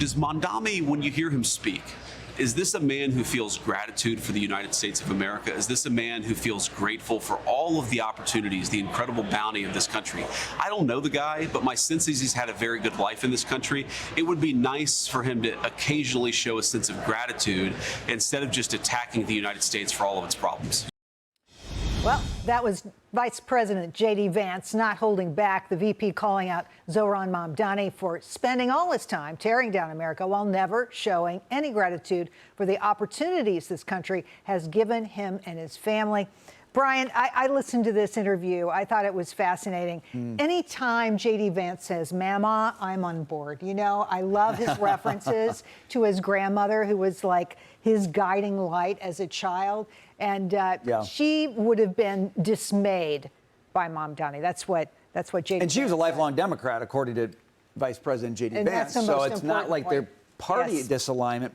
Does Mamdani, when you hear him speak, is this a man who feels gratitude for the United States of America? Is this a man who feels grateful for all of the opportunities, the incredible bounty of this country? I don't know the guy, but my sense is he's had a very good life in this country. It would be nice for him to occasionally show a sense of gratitude instead of just attacking the United States for all of its problems. Well, that was Vice President JD Vance not holding back, the VP calling out Zohran Mamdani for spending all his time tearing down America while never showing any gratitude for the opportunities this country has given him and his family. Brian, I listened to this interview. I thought it was fascinating. Anytime JD Vance says, "Mama," I'm on board. You know, I love his references to his grandmother, who was like his guiding light as a child. And she would have been dismayed by Mamdani. That's what JD. And she was a lifelong Democrat, according to Vice President JD Vance. So it's not like they're party disalignment.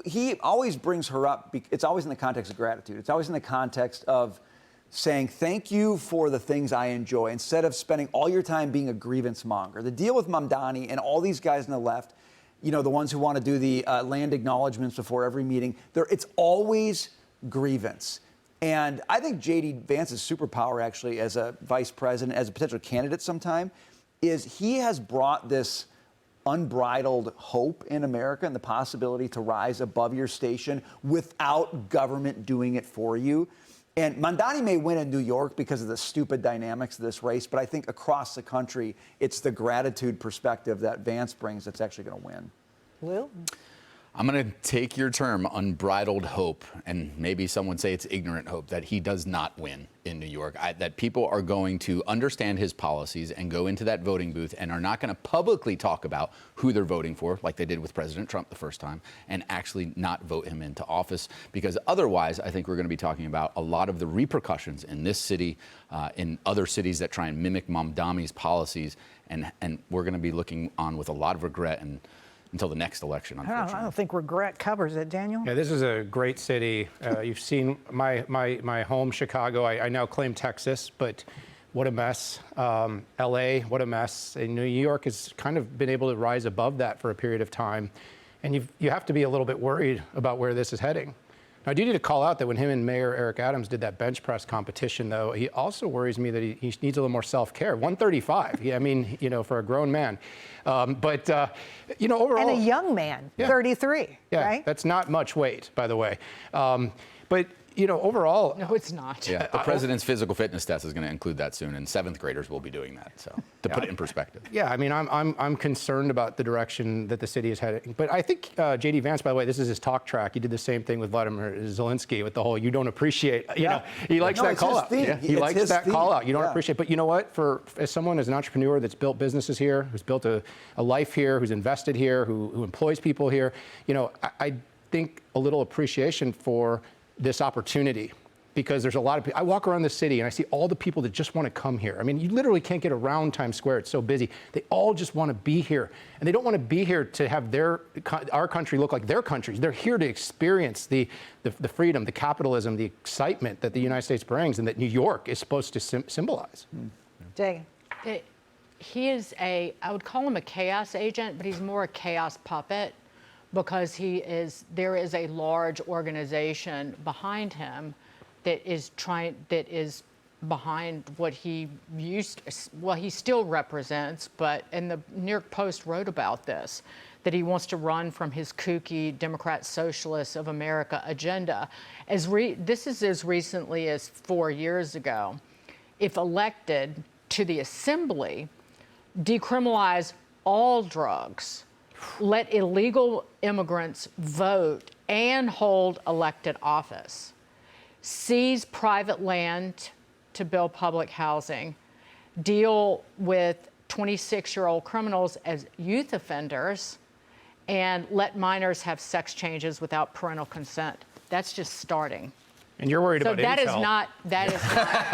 He always brings her up. It's always in the context of gratitude. It's always in the context of saying thank you for the things I enjoy, instead of spending all your time being a grievance monger. The deal with Mamdani and all these guys on the left, you know, the ones who want to do the land acknowledgments before every meeting, it's always grievance. And I think JD Vance's superpower, actually, as a vice president, as a potential candidate sometime, is he has brought this unbridled hope in America and the possibility to rise above your station without government doing it for you. And Mamdani may win in New York because of the stupid dynamics of this race, but I think across the country, it's the gratitude perspective that Vance brings that's actually going to win. Will? I'm going to take your term, unbridled hope, and maybe some would say it's ignorant hope, that he does not win in New York, that people are going to understand his policies and go into that voting booth and are not going to publicly talk about who they're voting for, like they did with President Trump the first time, and actually not vote him into office. Because otherwise, I think we're going to be talking about a lot of the repercussions in this city, in other cities that try and mimic Mamdani's policies, and we're going to be looking on with a lot of regret until the next election, unfortunately. I don't think regret covers it, Daniel. Yeah, this is a great city. You've seen my home, Chicago. I now claim Texas, but what a mess. LA, what a mess. And New York has kind of been able to rise above that for a period of time. And you have to be a little bit worried about where this is heading. Now, I do need to call out that when him and Mayor Eric Adams did that bench press competition, though, he also worries me that he needs a little more self-care. 135, I mean, you know, for a grown man. You know, overall. And a young man, 33, right? That's not much weight, by the way. But, you know, overall. No, it's not. Yeah, the president's physical fitness test is going to include that soon, and 7th graders will be doing that. So, to put it in perspective. Yeah, I mean, I'm concerned about the direction that the city is heading. But I think JD Vance, by the way, this is his talk track. He did the same thing with Vladimir Zelensky with the whole "you don't appreciate." You know, he likes that call out. Yeah, he likes that call out. You don't appreciate. But you know what? As someone, as an entrepreneur that's built businesses here, who's built a life here, who's invested here, who employs people here, you know, I think a little appreciation for this opportunity, because there's a lot of people. I walk around the city and I see all the people that just want to come here. I mean, you literally can't get around Times Square. It's so busy. They all just want to be here, and they don't want to be here to have our country look like their countries. They're here to experience the freedom, the capitalism, the excitement that the United States brings, and that New York is supposed to symbolize. Jay. He is I would call him a chaos agent, but he's more a chaos puppet, because there is a large organization behind him that is behind what he he still represents, and the New York Post wrote about this, that he wants to run from his kooky Democrat Socialist of America agenda. This is as recently as 4 years ago. If elected to the Assembly, decriminalize all drugs, let illegal immigrants vote and hold elected office, seize private land to build public housing, deal with 26-year-old criminals as youth offenders, and let minors have sex changes without parental consent. That's just starting. And you're worried about that intel. That is not.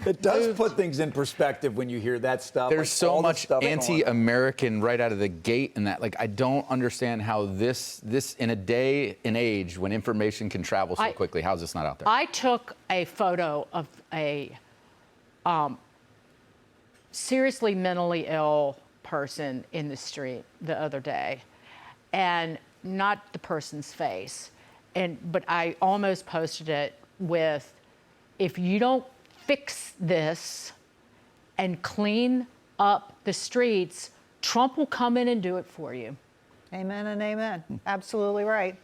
It does put things in perspective when you hear that stuff. There's so much anti-American right out of the gate in that. Like, I don't understand how this in a day and age when information can travel so quickly, how is this not out there? I took a photo of a seriously mentally ill person in the street the other day, and not the person's face. But I almost posted it with, if you don't fix this and clean up the streets, Trump will come in and do it for you. Amen and amen. Absolutely right.